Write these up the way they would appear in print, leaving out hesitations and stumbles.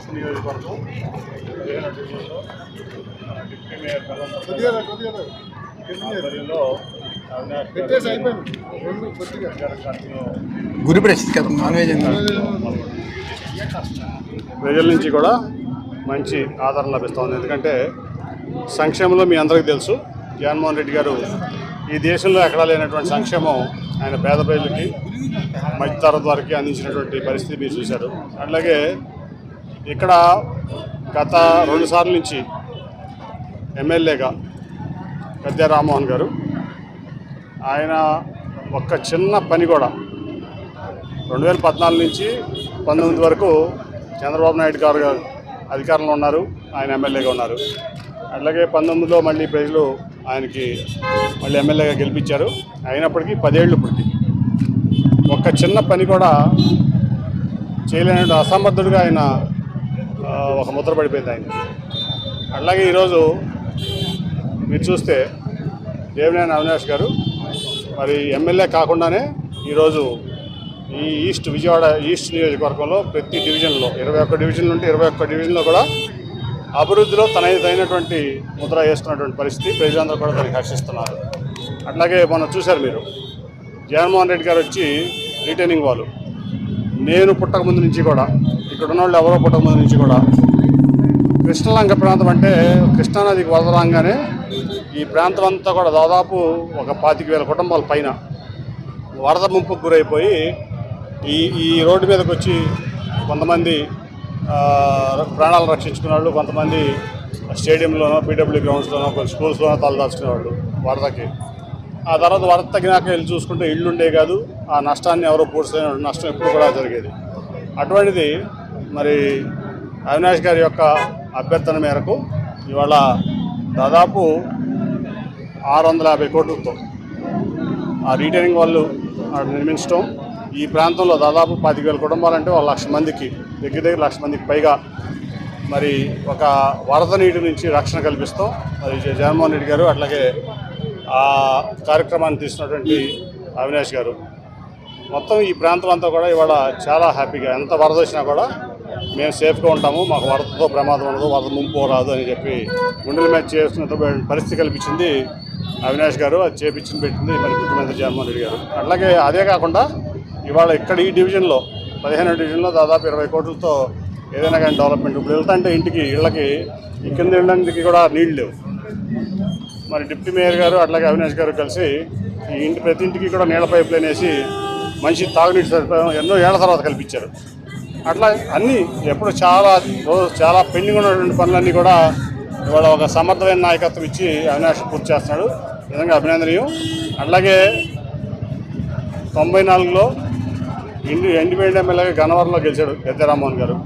East నియోజకవర్గం deputy mayor ఆధ్వర్యంలో గురి ప్రసిద్ధి నాన్ వెజ్ ప్రజల నుంచి కూడా మంచి ఆదరణ లభిస్తుంది. ఎందుకంటే సంక్షేమంలో మీ అందరికీ తెలుసు, జగన్మోహన్ రెడ్డి గారు ఈ దేశంలో ఎక్కడా లేనటువంటి సంక్షేమం ఆయన పేద ప్రజలకి మధ్యతరగతి వారికి అందించినటువంటి పరిస్థితి మీరు చూశారు. అట్లాగే ఇక్కడ గత 2 సార్లు నుంచి ఎమ్మెల్యేగా గద్దె రామ్మోహన్ గారు ఆయన ఒక్క చిన్న పని కూడా 2014 నుంచి 19 వరకు చంద్రబాబు నాయుడు గారు అధికారంలో ఉన్నారు, ఆయన ఎమ్మెల్యేగా ఉన్నారు. అట్లాగే 19లో మళ్ళీ ప్రజలు ఆయనకి మళ్ళీ ఎమ్మెల్యేగా గెలిపించారు. అయినప్పటికీ 10 ఏళ్ళు ఇప్పటికి ఒక్క చిన్న పని కూడా చేయలేని అసమర్థుడిగా ఆయన ఒక ముద్ర పడిపోయింది ఆయన. అట్లాగే ఈరోజు మీరు చూస్తే దేవినేని అవినాష్ గారు మరి ఎమ్మెల్యే కాకుండానే ఈరోజు ఈ విజయవాడ ఈస్ట్ నియోజకవర్గంలో ప్రతి డివిజన్లో 21 డివిజన్లు ఉంటే 21 డివిజన్లో కూడా అభివృద్ధిలో తనదైనటువంటి ముద్ర వేసుకున్నటువంటి పరిస్థితి, ప్రజలందరూ కూడా దానికి హర్షిస్తున్నారు. అట్లాగే మనం చూశారు మీరు, జగన్మోహన్ రెడ్డి గారు వచ్చి రిటైనింగ్ వాళ్ళు, నేను పుట్టక ముందు నుంచి కూడా ఇక్కడ ఉన్న వాళ్ళు ఎవరో పుట్టక ముందు నుంచి కూడా కృష్ణలంక ప్రాంతం అంటే కృష్ణానదికి వరద రాగానే ఈ ప్రాంతం అంతా కూడా దాదాపు ఒక 25,000 కుటుంబాల పైన వరద ముంపుకు గురైపోయి ఈ రోడ్డు మీదకి వచ్చి కొంతమంది ప్రాణాలు రక్షించుకునే వాళ్ళు, కొంతమంది స్టేడియంలోనో పీడబ్ల్యూ గ్రౌండ్స్లోనో కొన్ని స్కూల్స్లోనో తలదాచుకునేవాళ్ళు వరదకి. ఆ తర్వాత వరద తగ్గినాక వెళ్ళి చూసుకుంటే ఇళ్ళు ఉండే కాదు, ఆ నష్టాన్ని ఎవరో పూడ్చలేని నష్టం ఎప్పుడు కూడా జరిగేది. అటువంటిది మరి అవినాష్ గారి యొక్క అభ్యర్థన మేరకు ఇవాళ దాదాపు 650 కోట్లతో ఆ రిటైనింగ్ వాళ్ళు నిర్మించడం, ఈ ప్రాంతంలో దాదాపు 25,000 కుటుంబాలంటే 1,00,000 మందికి దగ్గర 1,00,000 మందికి పైగా మరి ఒక వరద నీటి నుంచి రక్షణ కల్పిస్తాం. మరి జగన్మోహన్ రెడ్డి గారు అట్లాగే ఆ కార్యక్రమాన్ని తీసుకున్నటువంటి అవినాష్ గారు మొత్తం ఈ ప్రాంతం అంతా కూడా ఇవాళ చాలా హ్యాపీగా, ఎంత వరద వచ్చినా కూడా మేము సేఫ్గా ఉంటాము, మాకు వరదతో ప్రమాదం ఉండదు, వరద ముంపు రాదు అని చెప్పి గుండెల మీద చేస్తున్న పరిస్థితి కల్పించింది అవినాష్ గారు. అది చేపించింది పెట్టింది మరి ముఖ్యమంత్రి జగన్మోహన్ రెడ్డి గారు. అట్లాగే అదే కాకుండా ఇవాళ ఇక్కడ ఈ డివిజన్లో 15 డివిజన్లో దాదాపు 20 కోట్లతో ఏదైనా కానీ డెవలప్మెంట్. ఇప్పుడు వెళ్తుంటే ఇంటికి ఇళ్ళకి ఈ కింద ఇళ్ళకి కూడా నీళ్ళు లేవు. మరి డిప్యూటీ మేయర్ గారు అట్లాగే అవినాష్ గారు కలిసి ఈ ఇంటి ప్రతి ఇంటికి కూడా నీళ్ళ పైప్ లైన్ వేసి మంచి తాగునీటి సదుపాయం ఎన్నో ఏళ్ల తర్వాత కల్పించారు. అట్లా అన్నీ ఎప్పుడు చాలా పెండింగ్ ఉన్నటువంటి పనులన్నీ కూడా ఇవాళ ఒక సమర్థమైన నాయకత్వం ఇచ్చి అవినాష్ పూర్తి చేస్తున్నాడు. నిజంగా అభినందనీయం. అట్లాగే 94లో ఇండిపెండెంట్ ఎమ్మెల్యేగా గన్నవరంలో గెలిచాడు గద్దె రామ్మోహన్ గారు.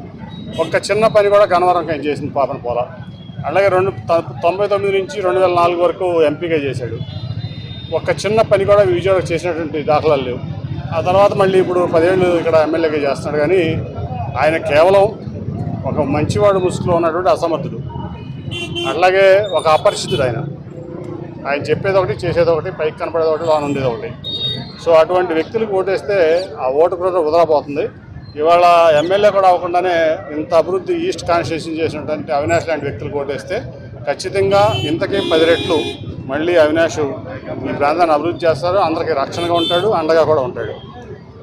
ఒక్క చిన్న పని కూడా గన్నవరం ఆయన చేసింది పాపన పోలా. అలాగే 99 నుంచి 2004 వరకు ఎంపీగా చేశాడు. ఒక్క చిన్న పని కూడా విజయవాడకు చేసినటువంటి దాఖలాలు లేవు. ఆ తర్వాత మళ్ళీ ఇప్పుడు 10 ఏళ్ళు ఇక్కడ ఎమ్మెల్యేగా చేస్తున్నాడు. కానీ ఆయన కేవలం ఒక మంచివాడు ముసుగులో ఉన్నటువంటి అసమర్థుడు, అట్లాగే ఒక అపరిచితుడు. ఆయన చెప్పేది ఒకటి, చేసేది ఒకటి, పైకి కనపడేది ఒకటి, లోన ఉండేది ఒకటి. సో అటువంటి వ్యక్తులకు ఓటేస్తే ఆ ఓటు కూడా వదలపోతుంది. ఇవాళ ఎమ్మెల్యే కూడా అవ్వకుండానే ఇంత అభివృద్ధి ఈస్ట్ కాన్స్టిట్యూషన్ చేసినటువంటి అవినాష్ లాంటి వ్యక్తులకు ఓటేస్తే ఖచ్చితంగా ఇంతకీ 10 రెట్లు మళ్ళీ అవినాష్ ఈ ప్రాంతాన్ని అభివృద్ధి చేస్తారు. అందరికీ రక్షణగా ఉంటాడు, అండగా కూడా ఉంటాడు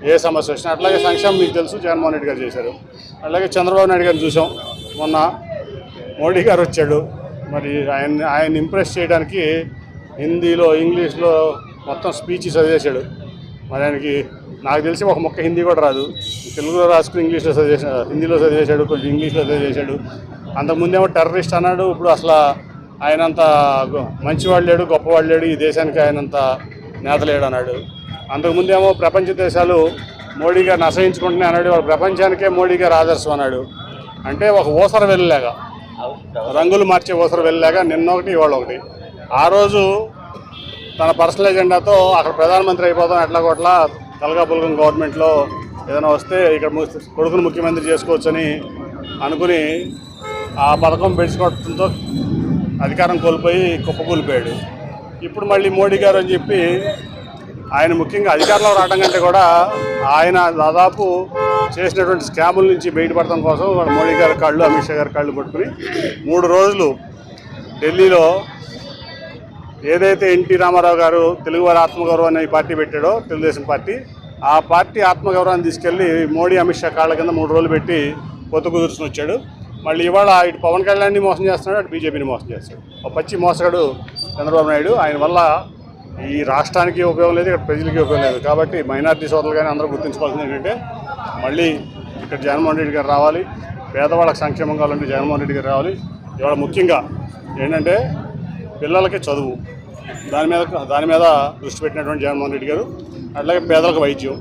ఏ సమస్య వచ్చినా. అట్లాగే సంక్షేమం మీకు తెలుసు, జగన్మోహన్ రెడ్డి గారు చేశారు. అలాగే చంద్రబాబు నాయుడు గారిని చూసాం, మొన్న మోడీ గారు వచ్చాడు. మరి ఆయన ఇంప్రెస్ చేయడానికి హిందీలో ఇంగ్లీష్లో మొత్తం స్పీచ్ చదివేశాడు. మరి ఆయనకి నాకు తెలిసి ఒక మొక్క హిందీ కూడా రాదు, తెలుగులో రాసుకుని ఇంగ్లీష్లో చదివేశాడు, హిందీలో చదివేశాడు, కొంచెం ఇంగ్లీష్లో చదివేశాడు. అంతకుముందేమో టెర్రరిస్ట్ అన్నాడు, ఇప్పుడు అసలు ఆయనంత మంచివాడు లేడు, గొప్పవాడు లేడు, ఈ దేశానికి ఆయనంత నేత లేడు అన్నాడు. అంతకుముందేమో ప్రపంచ దేశాలు మోడీ గారిని అసహించుకుంటూనే అన్నాడు, వాళ్ళ ప్రపంచానికే మోడీ గారు ఆదర్శం అన్నాడు. అంటే ఒక ఊసర వెళ్ళలేగా, రంగులు మార్చే ఊసర వెళ్ళలేగా నిన్న ఒకటి ఇవాళ ఒకటి. ఆ రోజు తన పర్సనల్ ఎజెండాతో అక్కడ ప్రధానమంత్రి అయిపోతాం, ఎట్లా కొట్లా కలగాపులగం గవర్నమెంట్లో ఏదైనా వస్తే ఇక్కడ కొడుకును ముఖ్యమంత్రి చేసుకోవచ్చని అనుకుని ఆ పథకం పెంచుకోవడంతో అధికారం కోల్పోయి కుప్పకూలిపోయాడు. ఇప్పుడు మళ్ళీ మోడీ గారు అని చెప్పి ఆయన ముఖ్యంగా అధికారంలో రావడం కంటే కూడా ఆయన దాదాపు చేసినటువంటి స్కాముల నుంచి బయటపడటం కోసం వాళ్ళ మోడీ గారి కాళ్ళు, అమిత్ షా గారి కాళ్ళు పట్టుకుని 3 రోజులు ఢిల్లీలో ఏదైతే ఎన్టీ రామారావు గారు తెలుగువారి ఆత్మగౌరవం అనే పార్టీ పెట్టాడో, తెలుగుదేశం పార్టీ, ఆ పార్టీ ఆత్మగౌరవాన్ని తీసుకెళ్లి మోడీ, అమిత్ షా కాళ్ళ కింద 3 రోజులు పెట్టి పొత్తు కుదుర్చుని వచ్చాడు. మళ్ళీ ఇవాళ ఇటు పవన్ కళ్యాణ్ని మోసం చేస్తున్నాడు, అటు బీజేపీని మోసం చేస్తాడు. ఒక పచ్చి మోసగాడు చంద్రబాబు నాయుడు. ఆయన వల్ల ఈ రాష్ట్రానికి ఉపయోగం లేదు, ఇక్కడ ప్రజలకి ఉపయోగం లేదు. కాబట్టి మైనారిటీ సోదరులు కానీ అందరూ గుర్తుంచుకోవాల్సింది ఏంటంటే, మళ్ళీ ఇక్కడ జగన్మోహన్ రెడ్డి గారు రావాలి, పేదవాళ్ళకి సంక్షేమం కావాలంటే జగన్మోహన్ రెడ్డి గారు రావాలి. ఇవాళ ముఖ్యంగా ఏంటంటే పిల్లలకి చదువు, దాని మీద దృష్టి పెట్టినటువంటి జగన్మోహన్ రెడ్డి గారు, అట్లాగే పేదలకు వైద్యం,